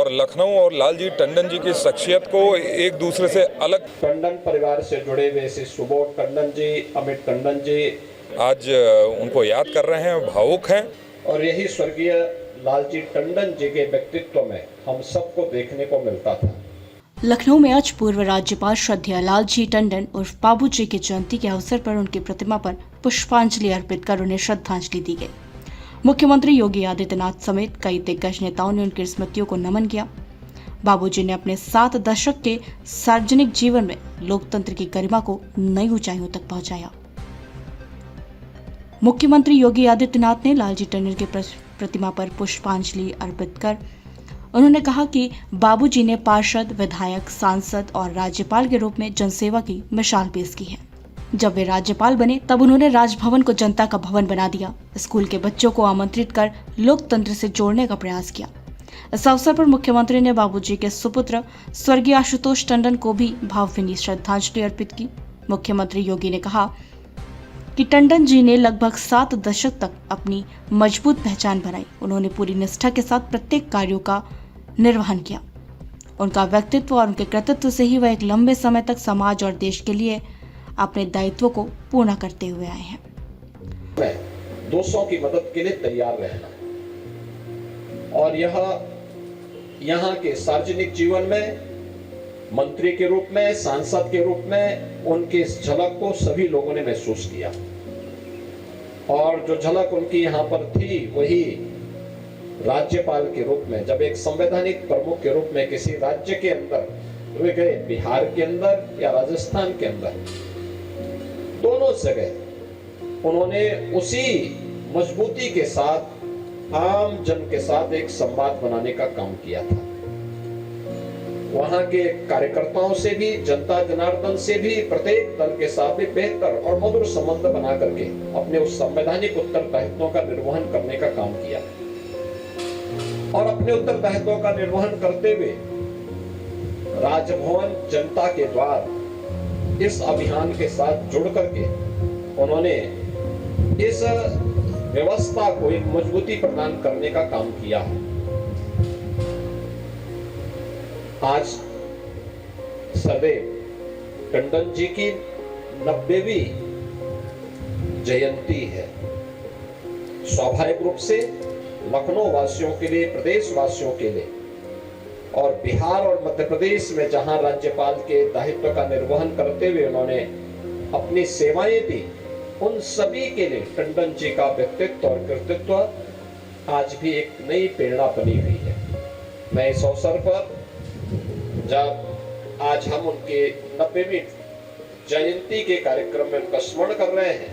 और लखनऊ और लालजी टंडन जी की शख्सियत को एक दूसरे से अलग। टंडन परिवार से जुड़े हुए श्री सुबोध टंडन जी, अमित टंडन जी आज उनको याद कर रहे हैं, भावुक हैं। और यही स्वर्गीय लालजी टंडन जी के व्यक्तित्व में हम सबको देखने को मिलता था। लखनऊ में आज पूर्व राज्यपाल श्रद्धेय लालजी टंडन उर्फ बाबूजी की जयंती के अवसर पर उनकी प्रतिमा पर पुष्पांजलि अर्पित कर उन्हें श्रद्धांजलि दी गई। मुख्यमंत्री योगी आदित्यनाथ समेत कई दिग्गज नेताओं ने उनकी स्मृतियों को नमन किया। बाबूजी ने अपने 7 दशक के सार्वजनिक जीवन में लोकतंत्र की गरिमा को नई ऊंचाइयों तक पहुंचाया। मुख्यमंत्री योगी आदित्यनाथ ने लालजी टंडन की प्रतिमा पर पुष्पांजलि अर्पित कर उन्होंने कहा कि बाबूजी ने पार्षद, विधायक, सांसद और राज्यपाल के रूप में जनसेवा की मिसाल पेश की है। जब वे राज्यपाल बने तब उन्होंने राजभवन को जनता का भवन बना दिया। स्कूल के बच्चों को आमंत्रित कर लोकतंत्र से जोड़ने का प्रयास किया। इस अवसर पर मुख्यमंत्री ने बाबूजी के सुपुत्र स्वर्गीय आशुतोष टंडन को भी भावभीनी श्रद्धांजलि अर्पित की। मुख्यमंत्री योगी ने कहा कि टंडन जी ने लगभग 7 दशक तक अपनी मजबूत पहचान बनाई। उन्होंने पूरी निष्ठा के साथ प्रत्येक कार्यों का निर्वहन किया। उनका व्यक्तित्व और उनके कृतित्व से ही वह एक लंबे समय तक समाज और देश के लिए अपने दायित्व को पूर्ण करते हुए आए हैं। दूसरों की मदद के लिए तैयार रहना और यहाँ के सार्वजनिक जीवन में मंत्री के रूप में, सांसद के रूप में उनकी इस झलक को सभी लोगों ने महसूस किया। और जो झलक उनकी यहाँ पर थी वही राज्यपाल के रूप में, जब एक संवैधानिक प्रमुख के रूप में किसी राज्य के अंदर वे गए, बिहार के अंदर या राजस्थान के अंदर, दोनों जगह उन्होंने उसी मजबूती के साथ आम जन के साथ एक संवाद बनाने का काम किया था। वहां के कार्यकर्ताओं से भी, जनता जनार्दन से भी, प्रत्येक दल के साथ भी बेहतर और मधुर संबंध बना करके अपने उस संवैधानिक उत्तरदायित्वों का निर्वहन करने का काम किया। और अपने उत्तरदायित्वों का निर्वहन करते हुए राजभवन जनता के द्वार इस अभियान के साथ जुड़ करके उन्होंने इस व्यवस्था को एक मजबूती प्रदान करने का काम किया। आज सरदेव टंडन जी की 90वीं जयंती है। स्वाभाविक रूप से लखनऊ वासियों के लिए, प्रदेश वासियों के लिए और बिहार और मध्य प्रदेश में जहां राज्यपाल के दायित्व का निर्वहन करते हुए उन्होंने अपनी सेवाएं दी, उन सभी के लिए टंडन जी का व्यक्तित्व और कृतित्व आज भी एक नई प्रेरणा बनी हुई है। मैं इस अवसर पर जब आज हम उनके 90वीं जयंती के कार्यक्रम में उनका स्मरण कर रहे हैं,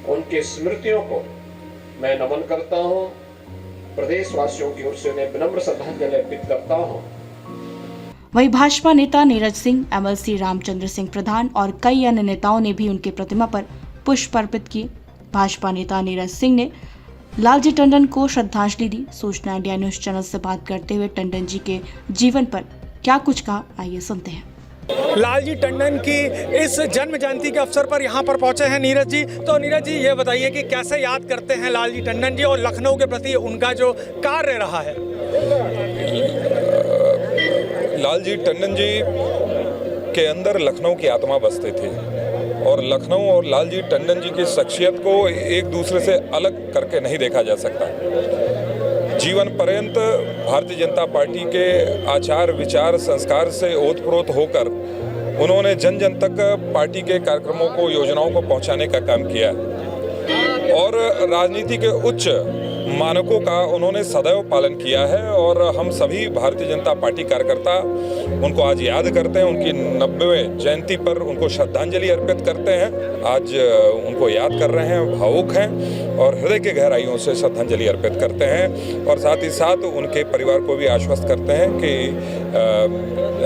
उनके स्मृतियों को मैं नमन करता हूं। प्रदेशवासियों की ओर से उन्हें विनम्र श्रद्धांजलि अर्पित करता हूं। वहीं भाजपा नेता नीरज सिंह, MLC रामचंद्र सिंह प्रधान और कई अन्य नेताओं ने भी उनकी प्रतिमा पर पुष्प अर्पित किए। भाजपा नेता नीरज सिंह ने लालजी टंडन को श्रद्धांजलि दी। सूचना इंडिया न्यूज चैनल से बात करते हुए टंडन जी के जीवन पर क्या कुछ कहा, आइए सुनते हैं। लालजी टंडन की इस जन्म जयंती के अवसर पर यहाँ पर पहुंचे हैं नीरज जी। तो नीरज जी ये बताइए कि कैसे याद करते हैं लालजी टंडन जी और लखनऊ के प्रति उनका जो कार्य रहा है। लालजी टंडन जी के अंदर लखनऊ की आत्मा बसती थी और लखनऊ और लालजी टंडन जी की शख्सियत को एक दूसरे से अलग करके नहीं देखा जा सकता। जीवन पर्यंत भारतीय जनता पार्टी के आचार विचार संस्कार से ओतप्रोत होकर उन्होंने जन जन तक पार्टी के कार्यक्रमों को, योजनाओं को पहुंचाने का काम किया और राजनीति के उच्च मानकों का उन्होंने सदैव पालन किया है। और हम सभी भारतीय जनता पार्टी कार्यकर्ता उनको आज याद करते हैं, उनकी 90वें जयंती पर उनको श्रद्धांजलि अर्पित करते हैं। आज उनको याद कर रहे हैं, भावुक हैं और हृदय के गहराइयों से श्रद्धांजलि अर्पित करते हैं और साथ ही साथ उनके परिवार को भी आश्वस्त करते हैं कि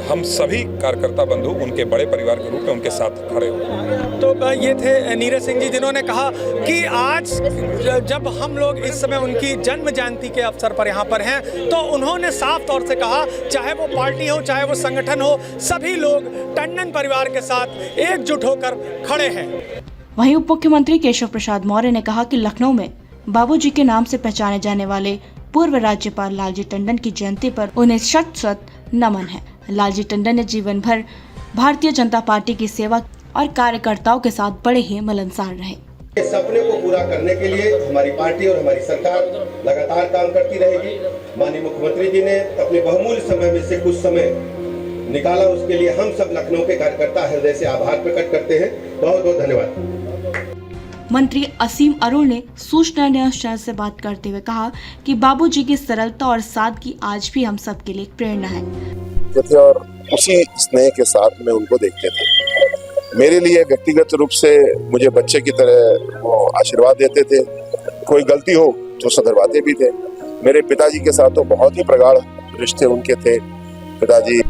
हम सभी कार्यकर्ता बंधु उनके बड़े परिवार के रूप में उनके साथ खड़े हों। तो ये थे नीरज सिंह जी जिन्होंने कहा कि आज जब हम लोग इस समय उनकी जन्म जयंती के अवसर पर यहाँ पर हैं तो उन्होंने साफ तौर से कहा, चाहे वो पार्टी हो, चाहे वो संगठन हो, सभी लोग टंडन परिवार के साथ एकजुट होकर खड़े हैं। वहीं उप मुख्यमंत्री केशव प्रसाद मौर्य ने कहा कि लखनऊ में बाबूजी के नाम से पहचाने जाने वाले पूर्व राज्यपाल लालजी टंडन की जयंती पर उन्हें शत नमन है। लालजी टंडन ने जीवन भर भारतीय जनता पार्टी की सेवा और कार्यकर्ताओं के साथ बड़े ही मिलनसार रहे। इस सपने को पूरा करने के लिए हमारी पार्टी और हमारी सरकार लगातार काम करती रहेगी। माननीय मुख्यमंत्री जी ने अपने बहुमूल्य समय में से कुछ समय निकाला, उसके लिए हम सब लखनऊ के कार्यकर्ता हृदय से आभार प्रकट करते हैं। बहुत बहुत धन्यवाद। मंत्री असीम अरुण ने सूचना न्यूज़ चैनल से बात करते हुए कहा कि बाबूजी की सरलता और सादगी आज भी हम सब के लिए एक प्रेरणा है। और उसी स्नेह के साथ में उनको देखते थे। मेरे लिए व्यक्तिगत रूप से मुझे बच्चे की तरह वो आशीर्वाद देते थे। कोई गलती हो तो सुधरवाते भी थे। मेरे पिताजी के साथ तो बहुत ही प्रगाढ़ रिश्ते उनके थे। पिताजी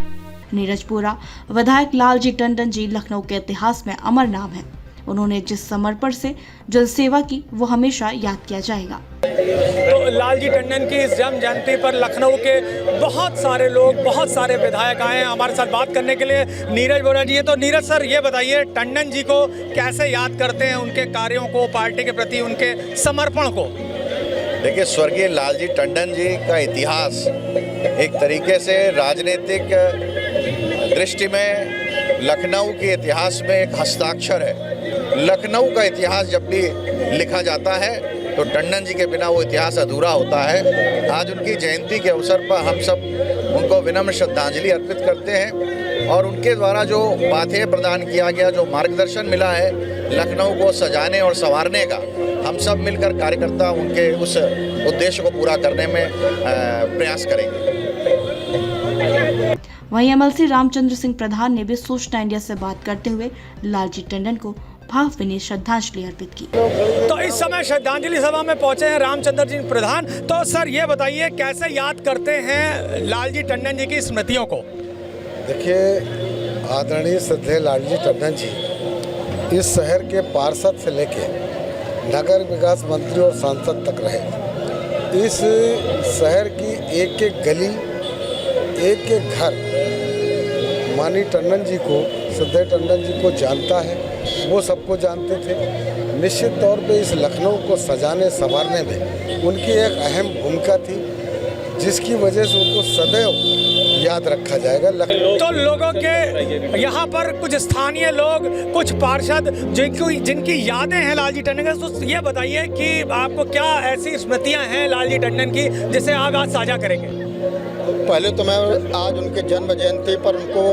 नीरजपुरा विधायक लालजी टंडन जी लखनऊ के इतिहास में अमर नाम है। उन्होंने जिस समर्पण से जन सेवा की वो हमेशा याद किया जाएगा। तो लालजी टंडन की इस जन्म जयंती पर लखनऊ के बहुत सारे लोग, बहुत सारे विधायक आए हैं हमारे साथ बात करने के लिए। नीरज बोरा जी है, तो नीरज सर ये बताइए टंडन जी को कैसे याद करते हैं, उनके कार्यों को, पार्टी के प्रति उनके समर्पण को? देखिए, स्वर्गीय लालजी टंडन जी का इतिहास एक तरीके से राजनीतिक दृष्टि में लखनऊ के इतिहास में एक हस्ताक्षर है। लखनऊ का इतिहास जब भी लिखा जाता है तो टंडन जी के बिना वो इतिहास अधूरा होता है। आज उनकी जयंती के अवसर पर हम सब उनको विनम्र श्रद्धांजलि अर्पित करते हैं और उनके द्वारा जो पाथेय प्रदान किया गया, जो मार्गदर्शन मिला है लखनऊ को सजाने और संवारने का, हम सब मिलकर कार्यकर्ता उनके उस उद्देश्य को पूरा करने में प्रयास करेंगे। वहीं एमएलसी रामचंद्र सिंह प्रधान ने भी सूचना इंडिया से बात करते हुए लालजी टंडन को भावभीनी श्रद्धांजलि अर्पित की। तो इस समय श्रद्धांजलि सभा में पहुंचे हैं रामचंद्र सिंह प्रधान। तो सर ये बताइए कैसे याद करते हैं लालजी टंडन जी की स्मृतियों को? देखिए, आदरणीय श्रद्धेय लालजी टंडन जी इस शहर के पार्षद से लेके नगर विकास मंत्री और सांसद तक रहे। इस शहर की एक एक गली, एक एक घर माननीय टंडन जी को, श्रद्धेय टंडन जी को जानता है, वो सबको जानते थे। निश्चित तौर पे इस लखनऊ को सजाने संवारने में उनकी एक अहम भूमिका थी, जिसकी वजह से उनको सदैव याद रखा जाएगा। तो लोगों के यहाँ पर कुछ स्थानीय लोग, कुछ पार्षद जिनकी यादें हैं लालजी टंडन की, तो ये बताइए कि आपको क्या ऐसी स्मृतियाँ हैं लालजी टंडन की जिसे आप आज साझा करेंगे? पहले तो मैं आज उनके जन्म जयंती पर उनको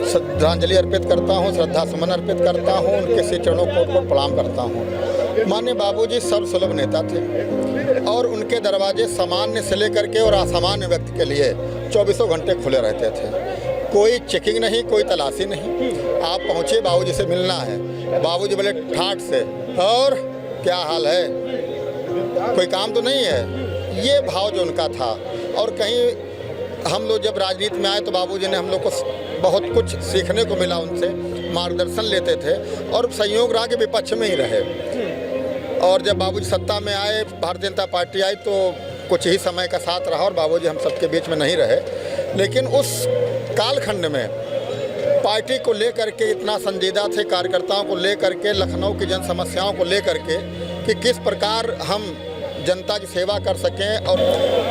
श्रद्धांजलि अर्पित करता हूँ, श्रद्धा सुमन अर्पित करता हूँ, उनके श्री चरणों को प्रणाम करता हूँ। माननीय बाबूजी सर्वसुलभ नेता थे और उनके दरवाजे सामान्य से लेकर के और असामान्य व्यक्ति के लिए 24 घंटे खुले रहते थे। कोई चेकिंग नहीं, कोई तलाशी नहीं। आप पहुँचे, बाबूजी से मिलना है, बाबूजी बोले ठाठ से, और क्या हाल है, कोई काम तो नहीं है, ये भाव जो उनका था। और कहीं हम लोग जब राजनीति में आए तो बाबूजी ने हम लोग को बहुत कुछ सीखने को मिला, उनसे मार्गदर्शन लेते थे और संयोग रहा कि विपक्ष में ही रहे। और जब बाबूजी सत्ता में आए, भारतीय जनता पार्टी आई, तो कुछ ही समय का साथ रहा और बाबूजी हम सबके बीच में नहीं रहे। लेकिन उस कालखंड में पार्टी को लेकर के इतना संजीदा थे, कार्यकर्ताओं को लेकर के, लखनऊ की जन समस्याओं को लेकर के, कि किस प्रकार हम जनता की सेवा कर सकें। और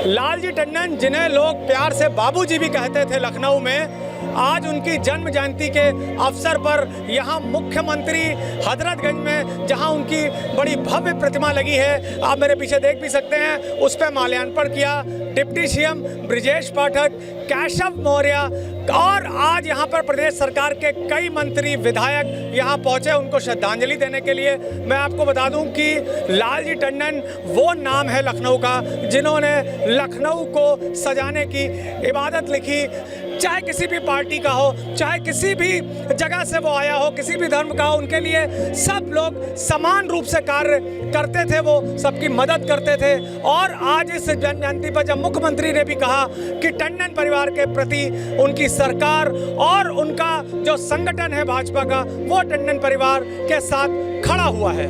लालजी टंडन, जिन्हें लोग प्यार से बाबूजी भी कहते थे लखनऊ में, आज उनकी जन्म जयंती के अवसर पर यहाँ मुख्यमंत्री हजरतगंज में, जहाँ उनकी बड़ी भव्य प्रतिमा लगी है, आप मेरे पीछे देख भी सकते हैं, उस पर माल्यार्पण किया डिप्टी सीएम ब्रिजेश पाठक, केशव मौर्य, और आज यहाँ पर प्रदेश सरकार के कई मंत्री, विधायक यहाँ पहुँचे उनको श्रद्धांजलि देने के लिए। मैं आपको बता दूं कि लालजी टंडन वो नाम है लखनऊ का जिन्होंने लखनऊ को सजाने की इबादत लिखी। चाहे किसी भी पार्टी का हो, चाहे किसी भी जगह से वो आया हो, किसी भी धर्म का हो, उनके लिए सब लोग समान रूप से कार्य करते थे, वो सबकी मदद करते थे। और आज इस जन्म जयंती पर जब मुख्यमंत्री ने भी कहा कि टंडन परिवार के प्रति उनकी सरकार और उनका जो संगठन है भाजपा का, वो टंडन परिवार के साथ खड़ा हुआ है।